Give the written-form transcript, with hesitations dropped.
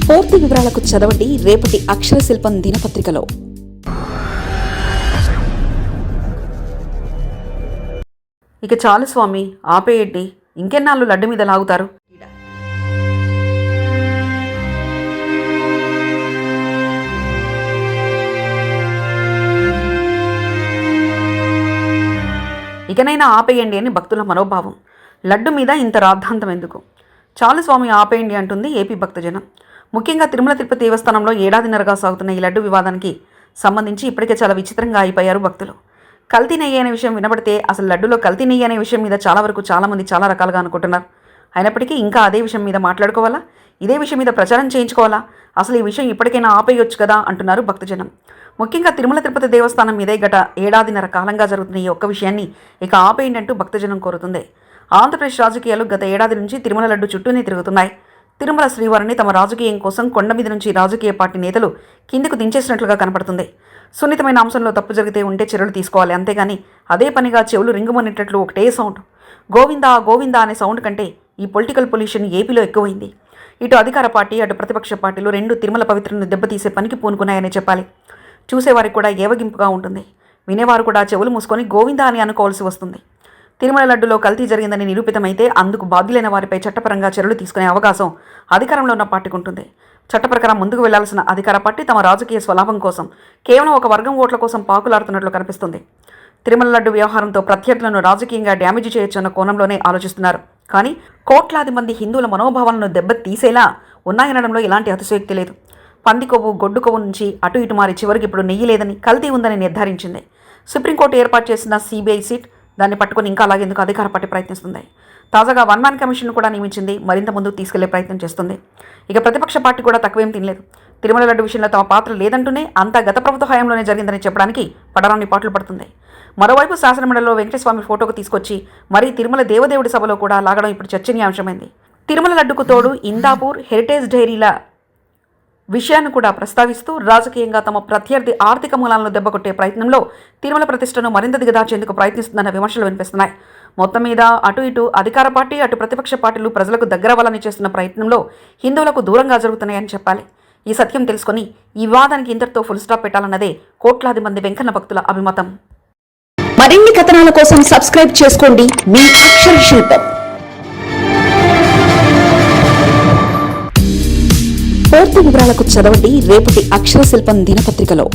పూర్తి వివరాలకు చదవండి రేపటి అక్షర శిల్పం దినపత్రికలో. ఇక చాలు స్వామి, ఆపేయండి. ఇంకెన్నాళ్ళు లడ్డు మీద లాగుతారు? ఇకనైనా ఆపేయండి అని భక్తుల మనోభావం. లడ్డు మీద ఇంత రాద్ధాంతం ఎందుకు? చాలు స్వామి, ఆపేయండి అంటుంది ఏపీ భక్తజనం. ముఖ్యంగా తిరుమల తిరుపతి దేవస్థానంలో ఏడాదిన్నరగా సాగుతున్న ఈ లడ్డు వివాదానికి సంబంధించి ఇప్పటికే చాలా విచిత్రంగా అయిపోయారు భక్తులు. కల్తీ నెయ్యి అనే విషయం వినబడితే అసలు లడ్డులో కల్తీ నెయ్యి అనే విషయం మీద చాలామంది చాలా రకాలుగా అనుకుంటున్నారు. అయినప్పటికీ ఇంకా అదే విషయం మీద మాట్లాడుకోవాలా? ఇదే విషయం మీద ప్రచారం చేయించుకోవాలా? అసలు ఈ విషయం ఇప్పటికైనా ఆపేయొచ్చు కదా అంటున్నారు భక్తజనం. ముఖ్యంగా తిరుమల తిరుపతి దేవస్థానం మీదే గత ఏడాదిన్నర కాలంగా జరుగుతున్న ఈ ఒక్క విషయాన్ని ఇక ఆపేయండి అంటూ భక్తజనం కోరుతుంది. ఆంధ్రప్రదేశ్ రాజకీయాలు గత ఏడాది నుంచి తిరుమల లడ్డు చుట్టూనే తిరుగుతున్నాయి. తిరుమల శ్రీవారిని తమ రాజకీయం కోసం కొండ మీద నుంచి రాజకీయ పార్టీ నేతలు కిందకు దించేసినట్లుగా కనపడుతుంది. సున్నితమైన అంశంలో తప్పు జరిగితే ఉంటే చర్యలు తీసుకోవాలి, అంతేగాని అదే పనిగా చెవులు రింగుమనేటట్లు ఒకటే సౌండ్, గోవిందా గోవిందా అనే సౌండ్ కంటే ఈ పొలిటికల్ పొల్యూషన్ ఏపీలో ఎక్కువైంది. ఇటు అధికార పార్టీ అటు ప్రతిపక్ష పార్టీలు రెండు తిరుమల పవిత్రను దెబ్బతీసే పనికి పూనుకున్నాయనే చెప్పాలి. చూసేవారికి కూడా ఏవగింపుగా ఉంటుంది, వినేవారు కూడా చెవులు మూసుకొని గోవిందా అని అనుకోవాల్సి వస్తుంది. తిరుమల లడ్డులో కల్తీ జరిగిందని నిరూపితమైతే అందుకు బాధ్యులైన వారిపై చట్టపరంగా చర్యలు తీసుకునే అవకాశం అధికారంలో ఉన్న పార్టీకి ఉంటుంది. చట్ట ప్రకారం ముందుకు వెళ్లాల్సిన అధికార పార్టీ తమ రాజకీయ స్వలాభం కోసం కేవలం ఒక వర్గం ఓట్ల కోసం పాకులాడుతున్నట్లు కనిపిస్తుంది. తిరుమల లడ్డు వ్యవహారంతో ప్రత్యర్థులను రాజకీయంగా డ్యామేజ్ చేయొచ్చన్న కోణంలోనే ఆలోచిస్తున్నారు. కానీ కోట్లాది మంది హిందువుల మనోభావాలను దెబ్బతీసేలా ఉన్నాయనడంలో ఎలాంటి అతిశయోక్తి లేదు. పంది కొవ్వు గొడ్డు కొవ్వు నుంచి అటు ఇటు మారి చివరికి ఇప్పుడు నెయ్యి లేదని, కల్తీ ఉందని నిర్ధారించింది. సుప్రీంకోర్టు ఏర్పాటు చేసిన సిబిఐ సీట్ దాన్ని పట్టుకొని ఇంకా అలాగేందుకు అధికార పార్టీ ప్రయత్నిస్తుంది. తాజాగా వన్ మ్యాన్ కమిషన్ కూడా నియమించింది, మరింత ముందుకు తీసుకెళ్లే ప్రయత్నం చేస్తుంది. ఇక ప్రతిపక్ష పార్టీ కూడా తక్కువేం తినలేదు. తిరుమల లడ్డు విషయంలో తమ పాత్ర లేదంటూనే అంతా గత ప్రభుత్వ హయాంలోనే జరిగిందని చెప్పడానికి పడరాని పాటలు పడుతుంది. మరోవైపు శాసనమండలిలో వెంకటస్వామి ఫోటోకు తీసుకొచ్చి మరీ తిరుమల దేవదేవుడి సభలో కూడా లాగడం ఇప్పుడు చర్చనీయాంశమైంది. తిరుమల లడ్డుకు తోడు ఇందాపూర్, హెరిటేజ్ డైరీల విషయాన్ని కూడా ప్రస్తావిస్తూ రాజకీయంగా తమ ప్రత్యర్థి ఆర్థిక మూలాలను దెబ్బకొట్టే ప్రయత్నంలో తిరుమల ప్రతిష్టను మరింత దిగదాచేందుకు ప్రయత్నిస్తుందన్న విమర్శలు వినిపిస్తున్నాయి. మొత్తం మీద అటు ఇటు అధికార పార్టీ అటు ప్రతిపక్ష పార్టీలు ప్రజలకు దగ్గరవ్వాలని చేస్తున్న ప్రయత్నంలో హిందువులకు దూరంగా జరుగుతున్నాయని చెప్పాలి. ఈ సత్యం తెలుసుకొని ఈ వివాదానికి ఇంతటితో ఫుల్ స్టాప్ పెట్టాలన్నదే కోట్లాది మంది వెంకన్న భక్తుల అభిమతం. మరిన్ని కథనాల కోసం సబ్స్క్రైబ్ చేసుకోండి మీ అక్షర శిల్పం. పూర్తి వివరాలకు చదవండి రేపటి అక్షర శిల్పం దినపత్రికలో.